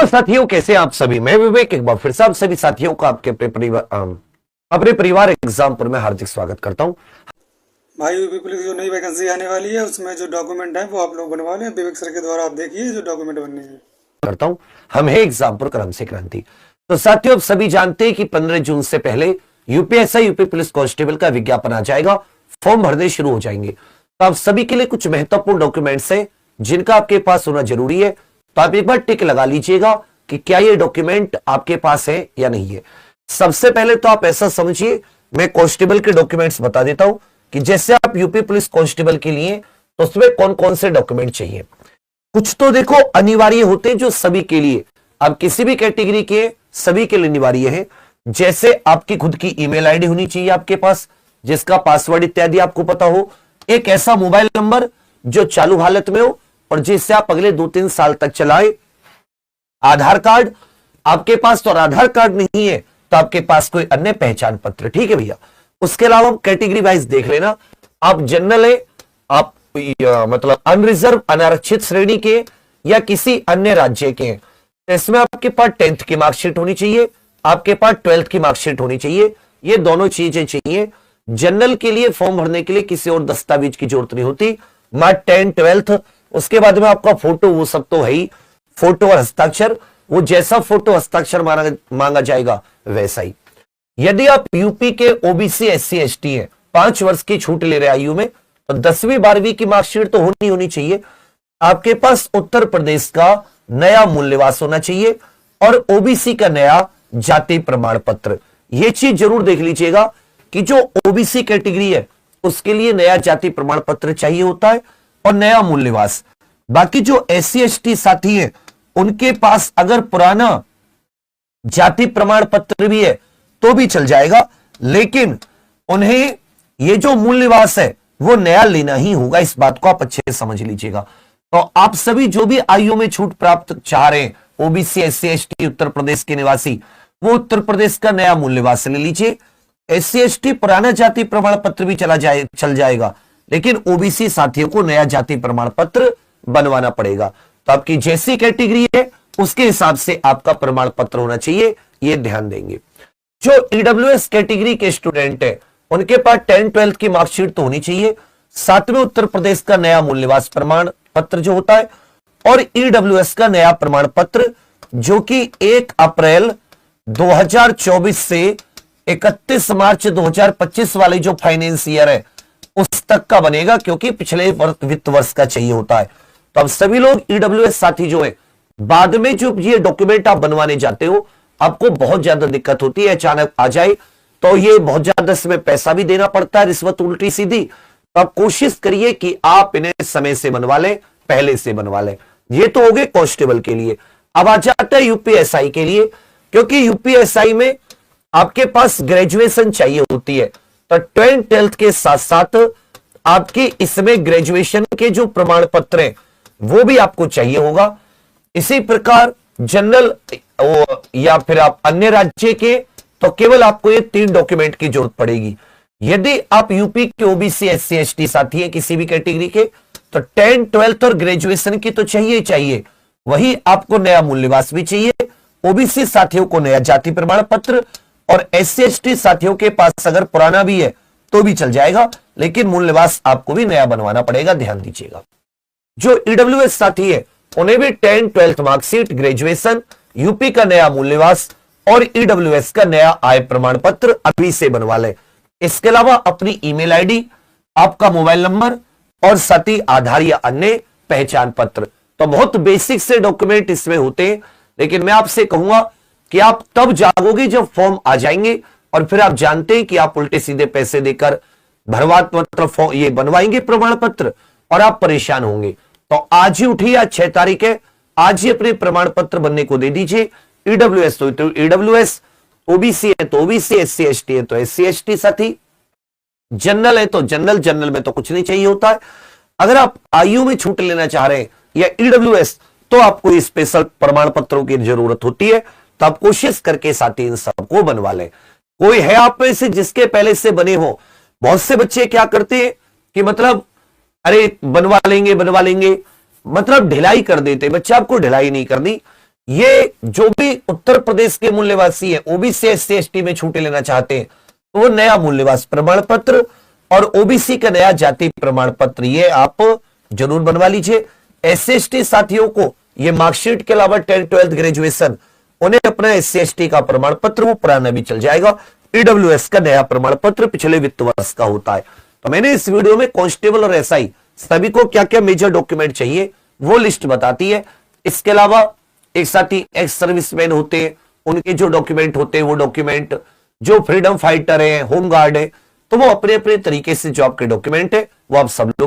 साथियों, कैसे आप सभी। मैं विवेक एक बार फिर से आप सभी साथियों का आपके अपने परिवार एग्जाम पर मैं हार्दिक स्वागत करता हूं। भाई यूपी पुलिस जो नई वैकेंसी आने वाली है उसमें जो डॉक्यूमेंट है वो आप लोग बनवा लें। विवेक सर के द्वारा आप देखिए जो डॉक्यूमेंट बनने हैं। करता हूं हम है एग्जाम पर क्रम से क्रांति। तो साथियों, आप सभी जानते हैं कि 15 जून से पहले यूपीएसआई यूपी पुलिस कांस्टेबल का विज्ञापन आ जाएगा, फॉर्म भरने शुरू हो जाएंगे। तो आप सभी के लिए कुछ महत्वपूर्ण डॉक्यूमेंट्स हैं जिनका आपके पास होना जरूरी है। तो आप एक बार टिक लगा लीजिएगा कि क्या ये डॉक्यूमेंट आपके पास है या नहीं है। सबसे पहले तो आप ऐसा समझिए, मैं कांस्टेबल के डॉक्यूमेंट्स बता देता हूं कि जैसे आप यूपी पुलिस कांस्टेबल के लिए तो उसमें कौन कौन से डॉक्यूमेंट चाहिए। कुछ तो देखो अनिवार्य होते हैं जो सभी के लिए, अब किसी भी कैटेगरी के सभी के लिए अनिवार्य है। जैसे आपकी खुद की ईमेल आईडी होनी चाहिए आपके पास, जिसका पासवर्ड इत्यादि आपको पता हो। एक ऐसा मोबाइल नंबर जो चालू हालत में हो और जिससे आप अगले 2-3 साल तक चलाए। आधार कार्ड आपके पास, तो आधार कार्ड नहीं है तो आपके पास कोई अन्य पहचान पत्र, ठीक है भैया। उसके अलावा कैटेगरी वाइज देख लेना, आप जनरल है, आप मतलब अनरिजर्व अनारक्षित श्रेणी के या किसी अन्य राज्य के। तो इसमें आपके पास 10th की मार्कशीट होनी चाहिए, आपके पास 12th की मार्कशीट होनी चाहिए। ये दोनों चीजें चाहिए। जनरल के लिए फॉर्म भरने के लिए किसी और दस्तावेज की जरूरत नहीं होती, मात्र 10, 12th। उसके बाद में आपका फोटो, वो सब तो है ही, फोटो और हस्ताक्षर, वो जैसा फोटो हस्ताक्षर मांगा जाएगा वैसा ही। यदि आप यूपी के ओबीसी SC ST हैं, 5 वर्ष की छूट ले रहे आयु में, तो 10वीं 12वीं की मार्कशीट तो होनी चाहिए। आपके पास उत्तर प्रदेश का नया मूल निवास होना चाहिए और ओबीसी का नया जाति प्रमाण पत्र। यह चीज जरूर देख लीजिएगा कि जो ओबीसी कैटेगरी है उसके लिए नया जाति प्रमाण पत्र चाहिए होता है और नया मूल निवास। बाकी जो SC ST साथी हैं उनके पास अगर पुराना जाति प्रमाण पत्र भी है तो भी चल जाएगा, लेकिन उन्हें ये जो मूल निवास है वो नया लेना ही होगा। इस बात को आप अच्छे से समझ लीजिएगा। तो आप सभी जो भी आयु में छूट प्राप्त चाह रहे हैं, OBC SC ST Uttar Pradesh के निवासी, वो उत्तर प्रदेश का नया मूल निवास ले लीजिए। SC ST पुराना जाति प्रमाण पत्र भी चल जाएगा, लेकिन ओबीसी साथियों को नया जाति प्रमाण पत्र बनवाना पड़ेगा। तो आपकी जैसी कैटेगरी है उसके हिसाब से आपका प्रमाण पत्र होना चाहिए, ये ध्यान देंगे। जो EWS कैटेगरी के स्टूडेंट है उनके पास 10, 12th की मार्कशीट तो होनी चाहिए, साथ में उत्तर प्रदेश का नया मूल निवास प्रमाण पत्र जो होता है और EWS का नया प्रमाण पत्र जो कि 1 अप्रैल 2024 से 31 मार्च 2025 वाले जो फाइनेंस ईयर है उस तक का बनेगा, क्योंकि पिछले वित्त वर्ष का चाहिए होता है। तो अब सभी लोग EWS साथी जो है, बाद में जो ये डॉक्यूमेंट आप बनवाने जाते हो आपको बहुत ज्यादा दिक्कत होती है, अचानक आ जाए तो ये बहुत ज्यादा इसमें पैसा भी देना पड़ता है, रिश्वत उल्टी सीधी। तो आप कोशिश करिए कि आप इन्हें समय से बनवा लें, पहले से बनवा लें। ये तो हो गए कांस्टेबल के लिए। अब आ जाता है यूपीएसआई के लिए, क्योंकि यूपीएसआई में आपके पास ग्रेजुएशन चाहिए होती है। तो 12th के साथ साथ आपके इसमें ग्रेजुएशन के जो प्रमाण पत्र हैं वो भी आपको चाहिए होगा। इसी प्रकार जनरल या फिर आप अन्य राज्य के, तो केवल आपको ये 3 डॉक्यूमेंट की जरूरत पड़ेगी। यदि आप यूपी के ओबीसी SC ST साथी हैं किसी भी कैटेगरी के, तो 10, 12th और ग्रेजुएशन की तो चाहिए चाहिए, वही आपको नया मूल निवास भी चाहिए। ओबीसी साथियों को नया जाति प्रमाण पत्र और SC ST साथियों के पास अगर पुराना भी है तो भी चल जाएगा, लेकिन मूल निवास आपको भी नया बनवाना पड़ेगा, ध्यान दीजिएगा। जो EWS साथी है उन्हें भी 10, 12th मार्कशीट, ग्रेजुएशन, यूपी का नया मूल निवास और EWS का नया आय प्रमाण पत्र अभी से बनवा ले। इसके अलावा अपनी ईमेल आईडी, आपका मोबाइल नंबर और साथ ही आधार या अन्य पहचान पत्र। तो बहुत बेसिक से डॉक्यूमेंट इसमें होते हैं, लेकिन मैं आपसे कहूंगा कि आप तब जागोगे जब फॉर्म आ जाएंगे और फिर आप जानते हैं कि आप उल्टे सीधे पैसे देकर मतलब ये बनवाएंगे प्रमाण पत्र और आप परेशान होंगे। तो आज ही उठिए, आज 6 तारीख है, आज ही अपने प्रमाण पत्र बनने को दे दीजिए। EWS तो EWS, ओबीसी है तो ओबीसी, SC ST है तो SC ST साथी, जनरल है तो जनरल, जनरल में तो कुछ नहीं चाहिए होता है। अगर आप आयु में छूट लेना चाह रहे हैं या EWS, तो आपको स्पेशल प्रमाण पत्रों की जरूरत होती है। तो आप कोशिश करके साथी इन सबको बनवा लें। कोई है आप में से जिसके पहले से बने हो? बहुत से बच्चे क्या करते हैं कि मतलब अरे बनवा लेंगे, मतलब ढिलाई कर देते। बच्चे आपको ढिलाई नहीं करनी, ये जो भी उत्तर प्रदेश के मूल्यवासी है, ओबीसी SC ST में छूटे लेना चाहते हैं, तो वो नया मूल्यवास प्रमाण पत्र और ओबीसी का नया जाति प्रमाण पत्र ये आप जरूर बनवा लीजिए। SC ST साथियों को ये मार्कशीट के अलावा 10th 12th ग्रेजुएशन, उन्हें अपना SC ST का प्रमाण पत्र वो पुराना भी चल जाएगा। EWS का नया प्रमाण पत्र पिछले वित्त वर्ष का होता है। तो मैंने इस वीडियो में कांस्टेबल और SI सभी को क्या क्या मेजर डॉक्यूमेंट चाहिए वो लिस्ट बताती है। इसके अलावा एक साथी एक्स सर्विसमैन होते हैं, उनके जो डॉक्यूमेंट होते हैं वो डॉक्यूमेंट, जो फ्रीडम फाइटर है, होम गार्ड है, तो वो अपने अपने तरीके से जो आपके डॉक्यूमेंट है वो आप सब लोग